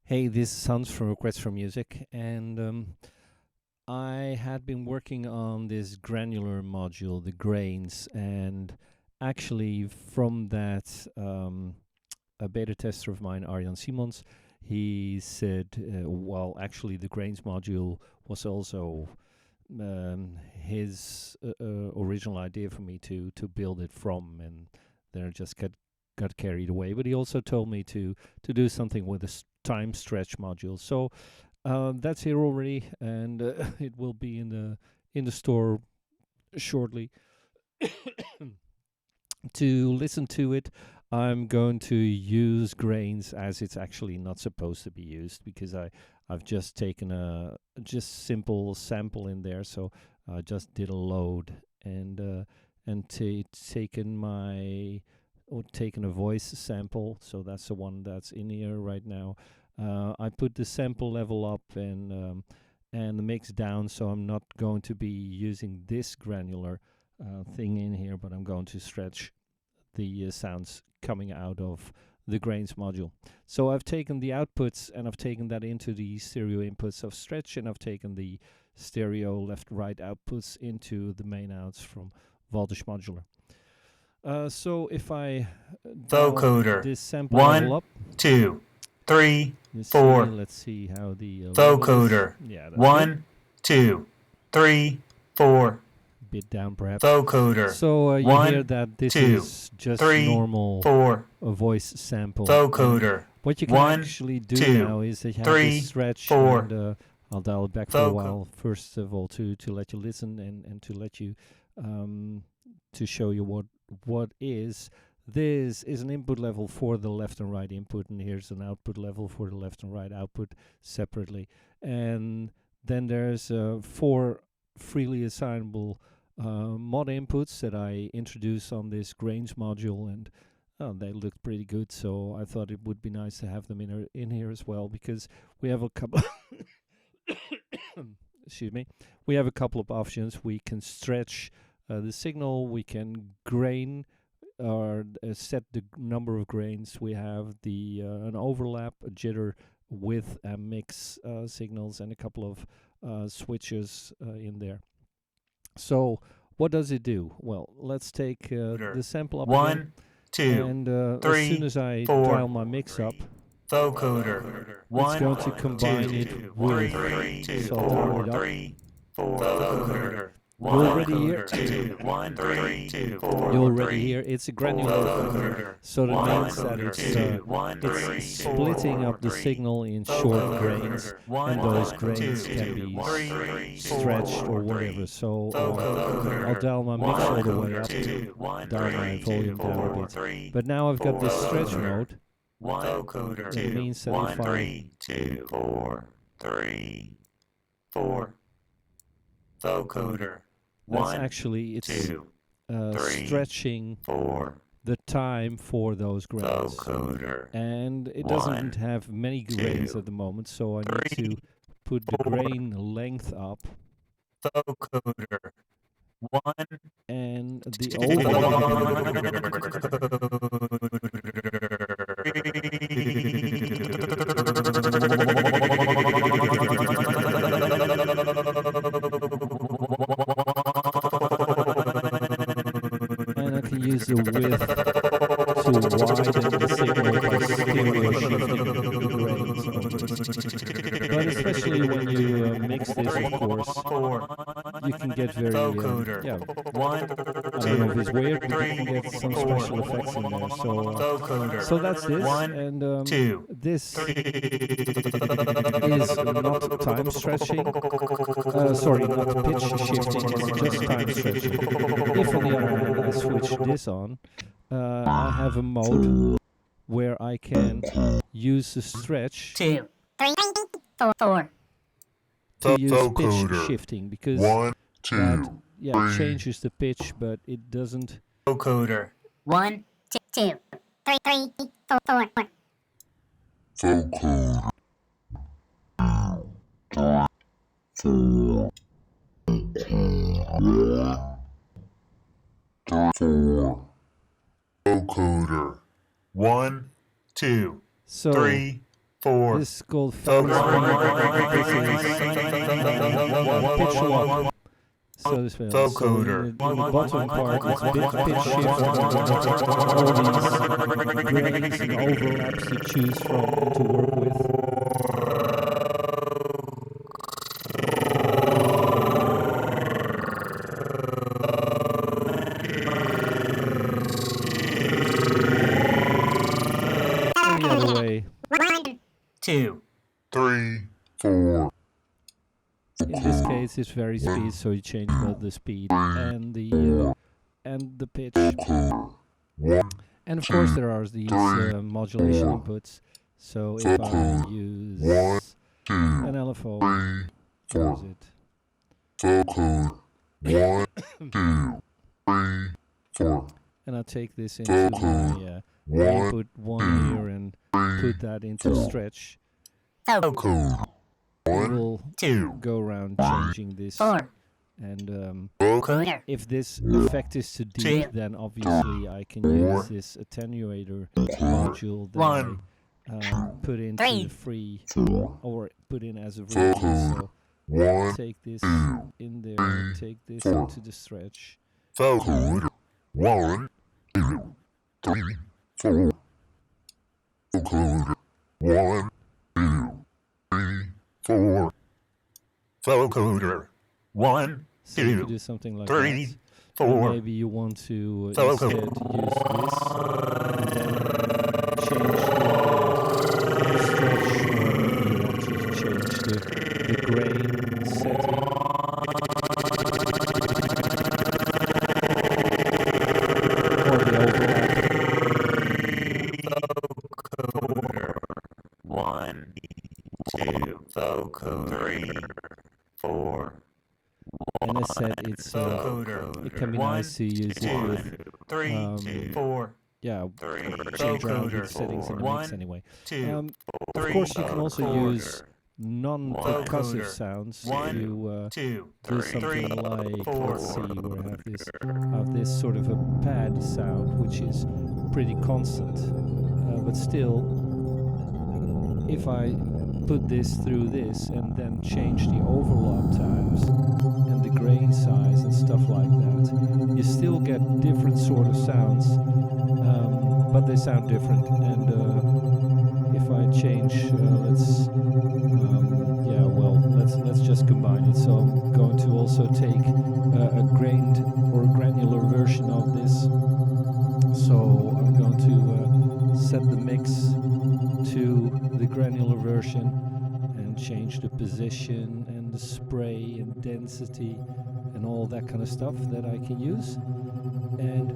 Hey, this is Hans from Requests for Music, and I had been working on this granular module, the grains, and actually from that, a beta tester of mine, Arjan Simons, he said, well, actually the grains module was also his original idea for me to build it from, and then I just got carried away. But he also told me to do something with a time stretch module. So that's here already, and it will be in the store shortly. To listen to it, I'm going to use grains as it's actually not supposed to be used, because I've just taken a just simple sample in there. So I just did a load and taken my or taken a voice sample. So that's the one that's in here right now. I put the sample level up and the mix down, so I'm not going to be using this granular thing in here, but I'm going to stretch the sounds coming out of the grains module. So I've taken the outputs and I've taken that into the stereo inputs of stretch, and I've taken the stereo left-right outputs into the main outs from Voltage Modular. So if I vocoder this sample level up, 2, 3, you 4. see, let's see how the Vocoder yeah, 1, 2, 3, 4. Bit down perhaps. Vocoder. So you hear that this is just 3, normal 4. A voice sample. Vocoder. And what you can 1, actually do 2, now is that you 3, have this stretch 4. and I'll dial it back for a while. First of all, to let you listen and to let you to show you what is. This is an input level for the left and right input, and here's an output level for the left and right output separately. And then there's 4 freely assignable mod inputs that I introduce on this grains module, and they look pretty good. So I thought it would be nice to have them in here as well, because we have a couple. Excuse me. We have a couple of options. We can stretch the signal. We can grain or set the number of grains. We have the an overlap, a jitter, with mix signals, and a couple of switches in there. So what does it do? Well, let's take the sample up 1, again, 2, and 3, as soon as I 4. dial my mix up, Vocoder. it's going to combine it with. So I'll dial it up. 3, 4. Vocoder. You already hear. 2, 1, 3, 2, 4. You already hear. It's a granular vocoder, so that means that it's splitting up the signal in short grains, and those grains can be stretched or whatever. So I'll dial my mix all the way up, dial my volume down a bit. But now I've got this stretch mode. Vocoder. It means that 1, if I 3, 2, 4, 3, 4. Vocoder. that's 1, actually it's 2, 3, stretching 4. the time for those grains. Vocoder. And it 1, doesn't have many grains 2, at the moment, so I need 3, to put the 4. grain length up, Vocoder. 1, and the 2, and I can use the width to widen the signal by stereo shifting the grains. But especially when you mix this, of course, you can get very, yeah, 1, I don't know if it's weird, but you can get some special effects in there. So that's this, 1, and 2, this is not time stretching. Sorry, not pitch shifting. It's just time stretching. If on the other hand I switch this on, I have a mode where I can use the stretch 2, 3, 4. to use pitch shifting, because 1, that 2, changes the pitch, but it doesn't. Vocoder. 1, 2, 3, 4. vocoder. 4, 4. Vocoder. 1, 2, So 3, 4. This is called phase speed. This is pitch lock. So this way. So in the bottom part, it's pitch shift. All these grains and overlaps to choose from and to work with. And the other way. 1, 2, 3, 4, In this case, it's very speed, so you change both the speed and the pitch. And of course, there are these modulation inputs. So if I use an LFO, where is it? vocode 1, 2, 3, 4. And I take this into my input 1 here and put that into stretch. Vocode I 1, will 2, go around changing this. 4. And Vocoder. if this effect is too deep, then obviously I can use this attenuator module that I put into the free, or put in as a version. So 1, take this in there and take this into the stretch. vocode 1, 2, 3, 4. Vocode 1, 2, 3, 4. Vocoder 1, So you 2, do something like 3, that. 4. Maybe you want to Vocoder. instead use this and then change the stretch, or maybe you want to change the grain setting. Or the overlap. Vocoder 1, 2, vocoder 3, 4. And as said, it can be nice to use it with 3, 4. yeah, 3, change around vocoder the settings in the mix anyway. 2, Of course, you can also use non-percussive sounds to 2, do something like, let's see, where I have this sort of a pad sound, which is pretty constant, but still, if I put this through this and then change the overlap times and the grain size and stuff like that, you still get different sort of sounds, but they sound different. And if I change, let's just combine it. So I'm going to also take a grained or granular version of this. So I'm going to set the mix to the granular version and change the position and the spray and density and all that kind of stuff that I can use. And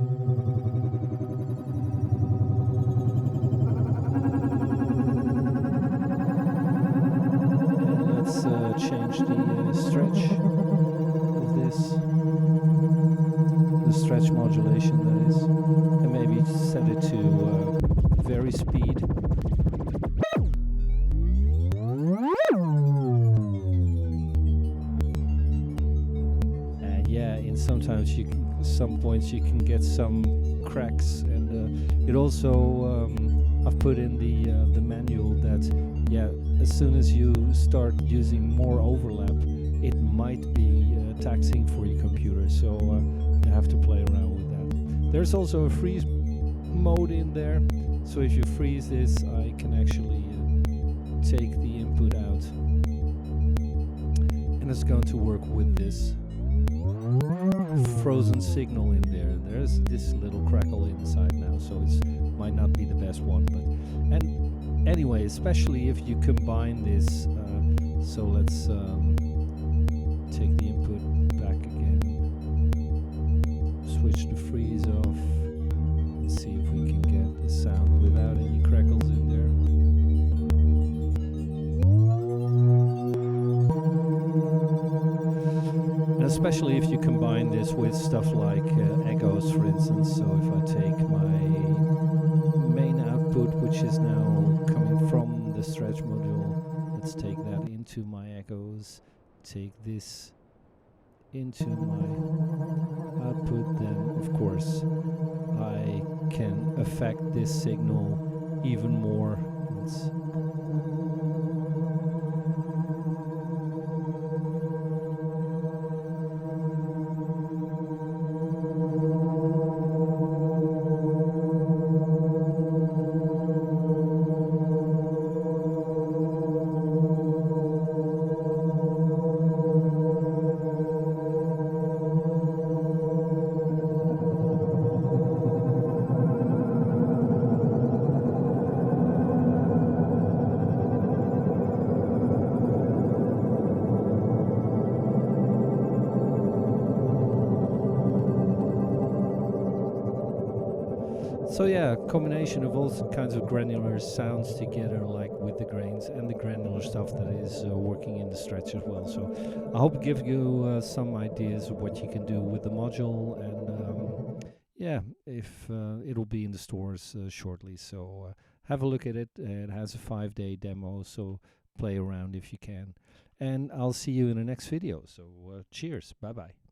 let's change the stretch of this, the stretch modulation that is, and maybe set it to very speed. And yeah, in sometimes some points you can get some cracks, and it also I've put in the manual that as soon as you start using more overlap, it might be taxing for your computer, so you have to play around with that. There's also a freeze mode in there, so if you freeze this, I can actually take the input out, and it's going to work with this frozen signal in there. There's this little crackle inside now, so it might not be the best one, but anyway, especially if you combine this, so let's take the input back again, switch the freeze off, and see if we can get the sound without any crackles in there. And especially if you combine this with stuff like echoes, for instance. So if I take my main output, which is now coming from the stretch module, let's take that into my echoes, take this into my output, then of course I can affect this signal even more grains. So yeah, combination of all kinds of granular sounds together, like with the grains and the granular stuff that is working in the stretch as well. So I hope it gives you some ideas of what you can do with the module, and yeah, if it'll be in the stores shortly. So have a look at it. It has a 5-day demo, so play around if you can. And I'll see you in the next video. So cheers, bye bye.